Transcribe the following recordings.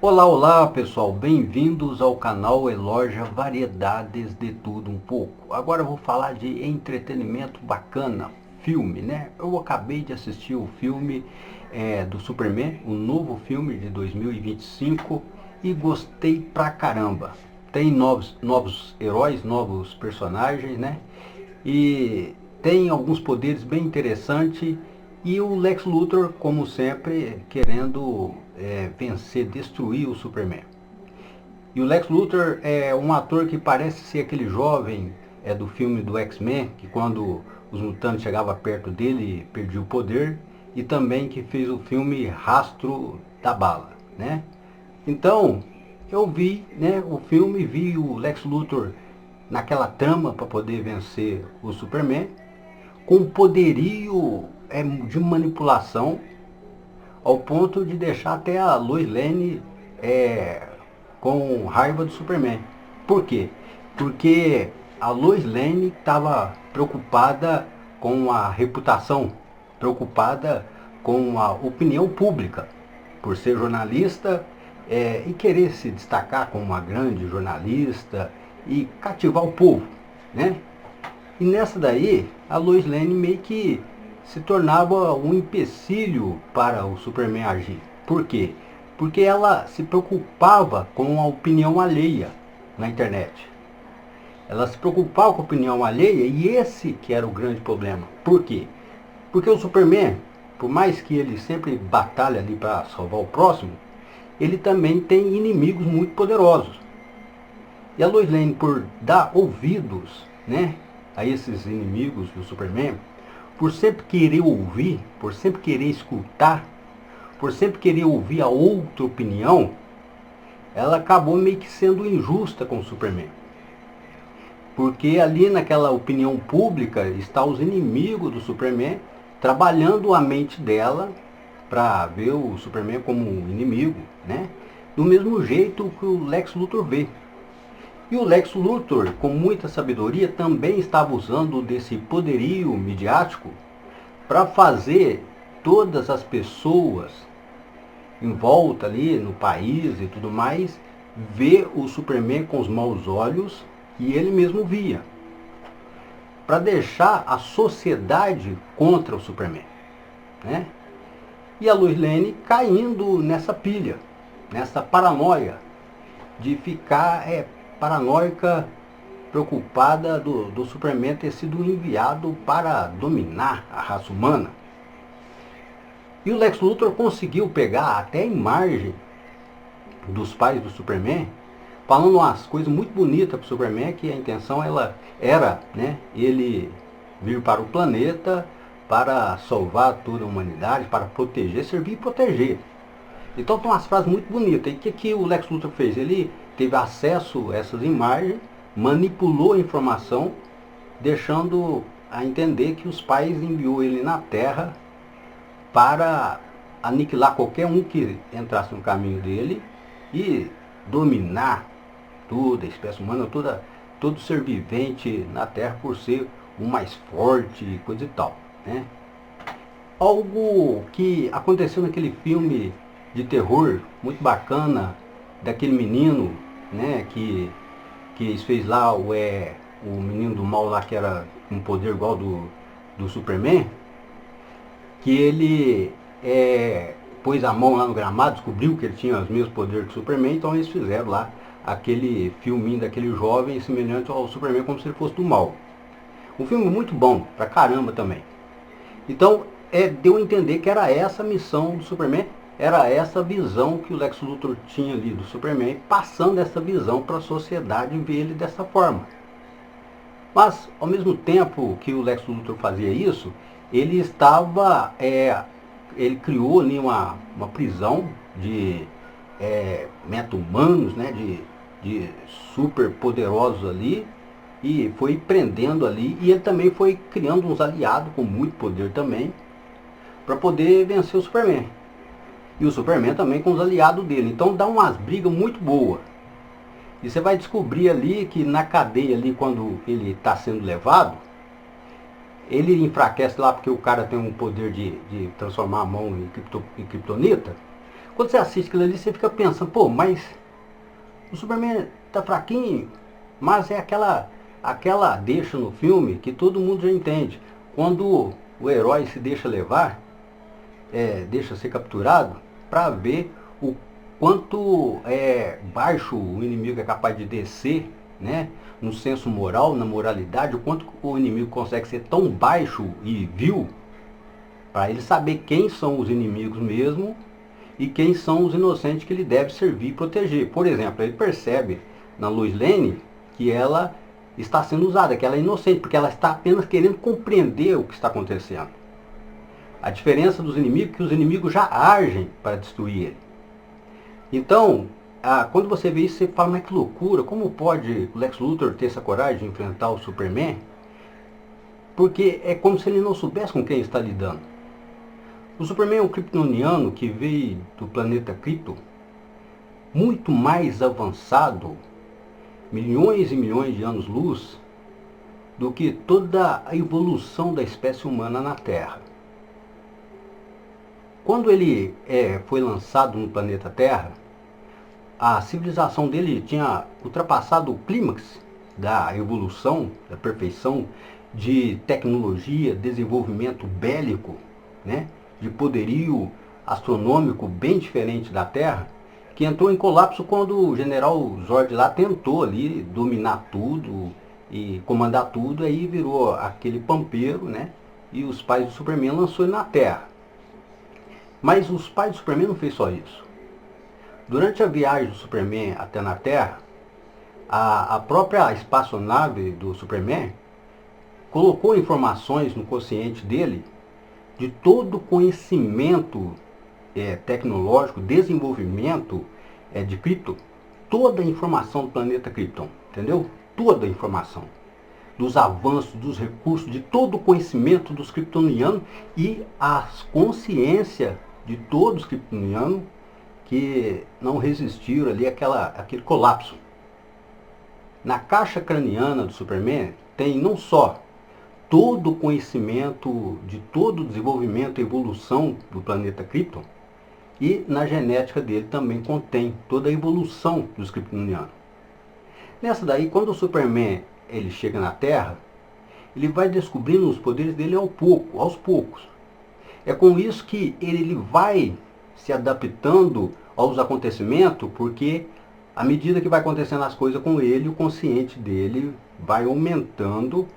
Olá, olá pessoal, bem-vindos ao canal Eloja Variedades de Tudo Um Pouco. Agora eu vou falar de entretenimento bacana, filme, né? Eu acabei de assistir o filme do Superman, o novo filme de 2025 e gostei pra caramba. Tem novos heróis, novos personagens, né? E tem alguns poderes bem interessantes e o Lex Luthor, como sempre, querendo vencer, destruir o Superman. E o Lex Luthor é um ator que parece ser aquele jovem do filme do X-Men, que quando os mutantes chegavam perto dele, perdia o poder, e também que fez o filme Rastro da Bala, né? Então, eu vi, né, o filme, vi o Lex Luthor naquela trama para poder vencer o Superman, com poderio de manipulação, ao ponto de deixar até a Lois Lane com raiva do Superman. Por quê? Porque a Lois Lane estava preocupada com a reputação, preocupada com a opinião pública, por ser jornalista e querer se destacar como uma grande jornalista e cativar o povo, né? E nessa daí, a Lois Lane meio que se tornava um empecilho para o Superman agir. Por quê? Porque ela se preocupava com a opinião alheia na internet. Ela se preocupava com a opinião alheia e esse que era o grande problema. Por quê? Porque o Superman, por mais que ele sempre batalhe ali para salvar o próximo, ele também tem inimigos muito poderosos. E a Lois Lane, por dar ouvidos, né, a esses inimigos do Superman, por sempre querer ouvir, por sempre querer escutar, por sempre querer ouvir a outra opinião, ela acabou meio que sendo injusta com o Superman. Porque ali naquela opinião pública está os inimigos do Superman trabalhando a mente dela para ver o Superman como um inimigo, né? Do mesmo jeito que o Lex Luthor vê. E o Lex Luthor, com muita sabedoria, também estava usando desse poderio midiático para fazer todas as pessoas em volta ali no país e tudo mais ver o Superman com os maus olhos e ele mesmo via, para deixar a sociedade contra o Superman, né? E a Lois Lane caindo nessa pilha, nessa paranoia de ficar paranoica, preocupada do Superman ter sido enviado para dominar a raça humana. E o Lex Luthor conseguiu pegar até a imagem dos pais do Superman, falando umas coisas muito bonitas para o Superman, que a intenção ela era, né, ele vir para o planeta para salvar toda a humanidade, para proteger, servir e proteger. Então tem umas frases muito bonitas. E o que o Lex Luthor fez? Ele teve acesso a essas imagens, manipulou a informação, deixando a entender que os pais enviou ele na Terra para aniquilar qualquer um que entrasse no caminho dele e dominar toda a espécie humana, todo ser vivente na Terra por ser o mais forte e coisa e tal, né? Algo que aconteceu naquele filme de terror muito bacana daquele menino, né, que fez lá o menino do mal lá que era um poder igual do Superman, que ele pôs a mão lá no gramado, descobriu que ele tinha os mesmos poderes que o Superman, então eles fizeram lá aquele filminho daquele jovem semelhante ao Superman como se ele fosse do mal. Um filme muito bom, pra caramba também. Então, deu a entender que era essa a missão do Superman, era essa a visão que o Lex Luthor tinha ali do Superman, passando essa visão para a sociedade e ver ele dessa forma. Mas, ao mesmo tempo que o Lex Luthor fazia isso, ele estava, ele criou ali uma prisão de meta-humanos, né, de super poderosos ali, e foi prendendo ali, e ele também foi criando uns aliados com muito poder também, para poder vencer o Superman. E o Superman também com os aliados dele. Então dá umas brigas muito boas. E você vai descobrir ali que na cadeia ali, quando ele está sendo levado, ele enfraquece lá porque o cara tem um poder de transformar a mão em kryptonita. Quando você assiste aquilo ali, você fica pensando, pô, mas o Superman tá fraquinho, mas é aquela deixa no filme que todo mundo já entende. Quando o herói se deixa levar, deixa ser capturado, para ver o quanto baixo o inimigo é capaz de descer, né? No senso moral, na moralidade, o quanto o inimigo consegue ser tão baixo e vil, para ele saber quem são os inimigos mesmo e quem são os inocentes que ele deve servir e proteger. Por exemplo, ele percebe na Lois Lane que ela está sendo usada, que ela é inocente, porque ela está apenas querendo compreender o que está acontecendo. A diferença dos inimigos é que os inimigos já agem para destruir ele. Então, quando você vê isso, você fala, mas que loucura, como pode o Lex Luthor ter essa coragem de enfrentar o Superman? Porque é como se ele não soubesse com quem está lidando. O Superman é um kryptoniano que veio do planeta Krypton, muito mais avançado, milhões e milhões de anos-luz, do que toda a evolução da espécie humana na Terra. Quando ele foi lançado no planeta Terra, a civilização dele tinha ultrapassado o clímax da evolução, da perfeição, de tecnologia, desenvolvimento bélico, né? De poderio astronômico bem diferente da Terra, que entrou em colapso quando o general Zord lá tentou ali dominar tudo e comandar tudo, aí virou aquele pampeiro, né? E os pais do Superman lançou ele na Terra. Mas os pais do Superman não fez só isso. Durante a viagem do Superman até na Terra, a própria espaçonave do Superman colocou informações no consciente dele de todo o conhecimento tecnológico, desenvolvimento de Krypton, toda a informação do planeta Krypton, entendeu? Toda a informação dos avanços, dos recursos, de todo o conhecimento dos kryptonianos e a consciência de todos os kryptonianos que não resistiram ali àquele colapso. Na caixa craniana do Superman tem não só todo o conhecimento de todo o desenvolvimento e evolução do planeta Krypton, e na genética dele também contém toda a evolução dos kryptonianos. Nessa daí, quando o Superman ele chega na Terra, ele vai descobrindo os poderes dele aos poucos. É com isso que ele vai se adaptando aos acontecimentos, porque à medida que vai acontecendo as coisas com ele, o consciente dele vai aumentando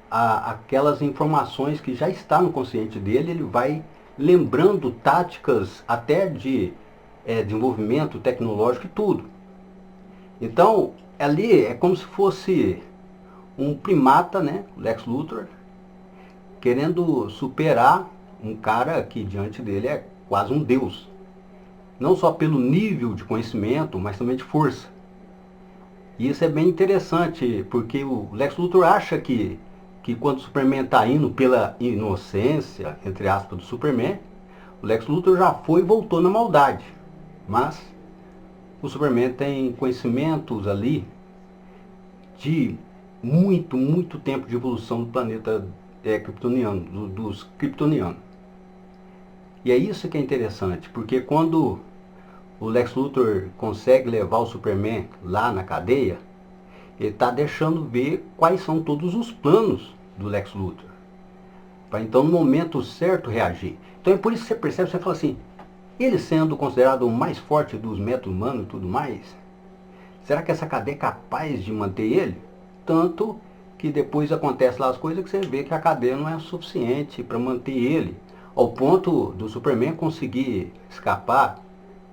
aquelas informações que já está no consciente dele, ele vai lembrando táticas até de desenvolvimento tecnológico e tudo. Então, ali é como se fosse um primata, né, Lex Luthor, querendo superar um cara que diante dele é quase um deus. Não só pelo nível de conhecimento, mas também de força. E isso é bem interessante, porque o Lex Luthor acha que quando o Superman está indo pela inocência, entre aspas, do Superman, o Lex Luthor já foi e voltou na maldade. Mas o Superman tem conhecimentos ali de muito, muito tempo de evolução do planeta kryptoniano, dos kryptonianos. E é isso que é interessante, porque quando o Lex Luthor consegue levar o Superman lá na cadeia, ele está deixando ver quais são todos os planos do Lex Luthor, para então no momento certo reagir. Então é por isso que você percebe, você fala assim, ele sendo considerado o mais forte dos meta-humanos e tudo mais, será que essa cadeia é capaz de manter ele? Tanto que depois acontece lá as coisas que você vê que a cadeia não é suficiente para manter ele, ao ponto do Superman conseguir escapar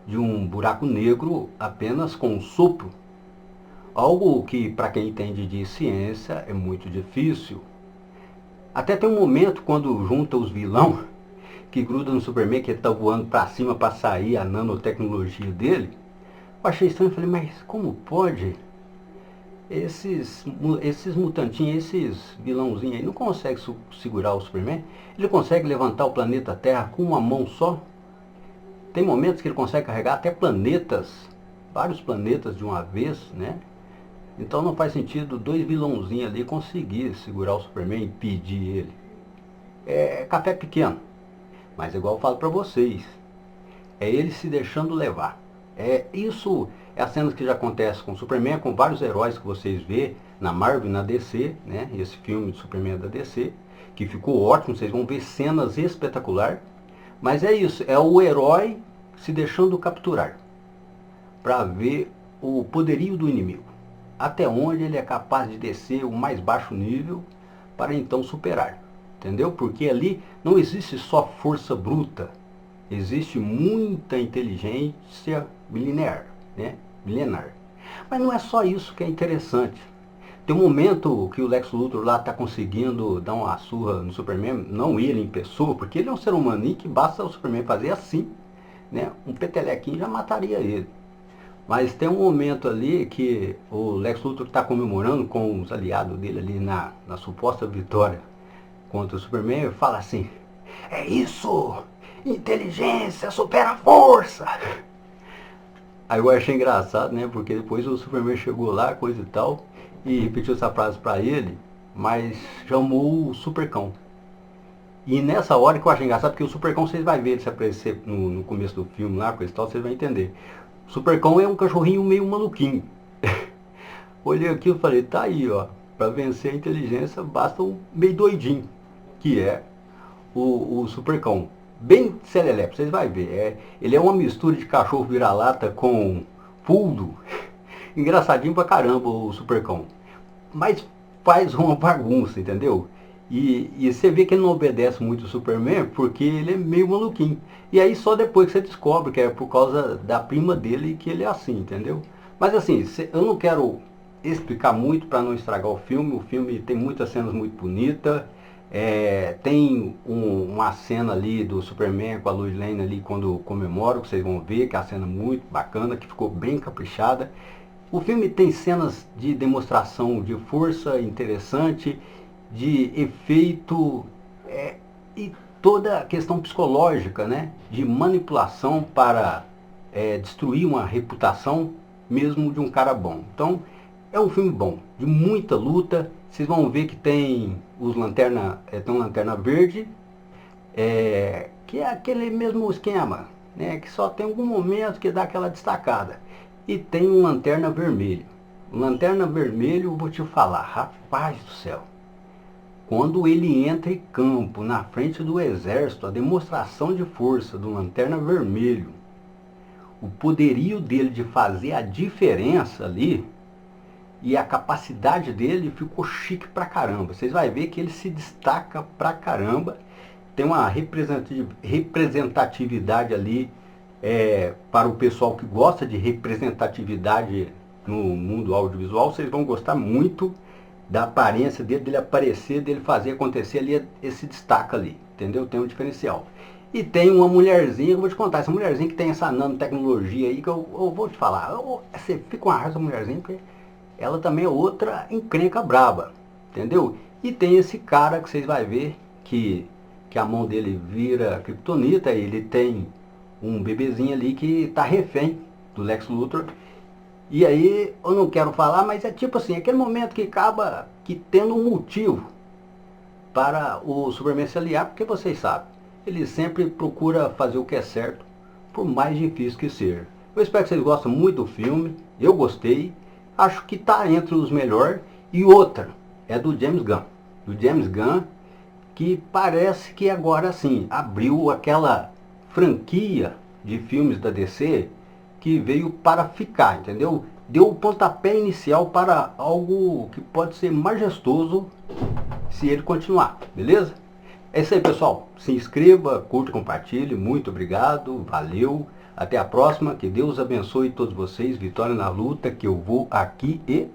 de um buraco negro apenas com um sopro. Algo que, para quem entende de ciência, é muito difícil. Até tem um momento quando junta os vilão que gruda no Superman, que ele está voando para cima para sair a nanotecnologia dele. Eu achei estranho, falei, mas como pode? Esses mutantinhos, esses vilãozinhos aí, não conseguem segurar o Superman? Ele consegue levantar o planeta Terra com uma mão só? Tem momentos que ele consegue carregar até planetas, vários planetas de uma vez, né? Então não faz sentido dois vilãozinhos ali conseguir segurar o Superman e impedir ele. É café pequeno. Mas igual eu falo para vocês, É ele se deixando levar. Isso é a cena que já acontece com o Superman, com vários heróis que vocês vê na Marvel e na DC, né? Esse filme de Superman da DC, que ficou ótimo, vocês vão ver cenas espetaculares. Mas é isso, é o herói se deixando capturar, para ver o poderio do inimigo, até onde ele é capaz de descer o mais baixo nível para então superar, entendeu? Porque ali não existe só força bruta, existe muita inteligência milenar, né? Milenar. Mas não é só isso que é interessante. Tem um momento que o Lex Luthor lá está conseguindo dar uma surra no Superman, não ele em pessoa, porque ele é um ser humaninho que basta o Superman fazer assim, né? Um petelequinho já mataria ele. Mas tem um momento ali que o Lex Luthor está comemorando com os aliados dele ali na suposta vitória contra o Superman e fala assim: é isso! Inteligência supera a força! Aí eu achei engraçado, né? Porque depois o Superman chegou lá, coisa e tal, e repetiu essa frase para ele, mas chamou o Supercão. E nessa hora que eu acho engraçado, porque o Supercão vocês vão ver ele se aparecer no começo do filme lá, coisa e tal, vocês vão entender. O Supercão é um cachorrinho meio maluquinho. Olhei aqui e falei, tá aí, ó, para vencer a inteligência basta um meio doidinho, que é o Supercão. Bem serelepe, vocês vão ver. Ele é uma mistura de cachorro vira-lata com poodle. Engraçadinho pra caramba o Supercão. Mas faz uma bagunça, entendeu? E você vê que ele não obedece muito o Superman porque ele é meio maluquinho. E aí só depois que você descobre que é por causa da prima dele que ele é assim, entendeu? Mas assim, eu não quero explicar muito para não estragar o filme. O filme tem muitas cenas muito bonitas. Tem uma cena ali do Superman com a Lois Lane ali quando comemora, que vocês vão ver, que é uma cena muito bacana, que ficou bem caprichada. O filme tem cenas de demonstração de força interessante, de efeito e toda a questão psicológica, né, de manipulação para destruir uma reputação mesmo de um cara bom. Então é um filme bom, de muita luta. Vocês vão ver que tem tem um Lanterna Verde, que é aquele mesmo esquema, né, que só tem algum momento que dá aquela destacada. E tem um Lanterna Vermelho. O Lanterna Vermelho, eu vou te falar, rapaz do céu. Quando ele entra em campo, na frente do exército, a demonstração de força do Lanterna Vermelho, o poderio dele de fazer a diferença ali, e a capacidade dele ficou chique pra caramba. Vocês vão ver que ele se destaca pra caramba. Tem uma representatividade ali para o pessoal que gosta de representatividade no mundo audiovisual. Vocês vão gostar muito da aparência dele aparecer, dele fazer acontecer ali, esse destaca ali, entendeu? Tem um diferencial. E tem uma mulherzinha, eu vou te contar, essa mulherzinha que tem essa nanotecnologia aí, que eu vou te falar, você fica com a raiva dessa mulherzinha, porque ela também é outra encrenca braba, entendeu? E tem esse cara que vocês vão ver que a mão dele vira kryptonita, ele tem um bebezinho ali que tá refém do Lex Luthor. E aí, eu não quero falar, mas é tipo assim, aquele momento que acaba tendo um motivo para o Superman se aliar, porque vocês sabem, ele sempre procura fazer o que é certo, por mais difícil que seja. Eu espero que vocês gostem muito do filme, eu gostei, acho que está entre os melhores. E outra, é do James Gunn. Do James Gunn, que parece que agora sim, abriu aquela franquia de filmes da DC que veio para ficar, entendeu? Deu o pontapé inicial para algo que pode ser majestoso se ele continuar, beleza? É isso aí, pessoal. Se inscreva, curta, compartilhe. Muito obrigado, valeu. Até a próxima. Que Deus abençoe todos vocês. Vitória na luta, que eu vou aqui e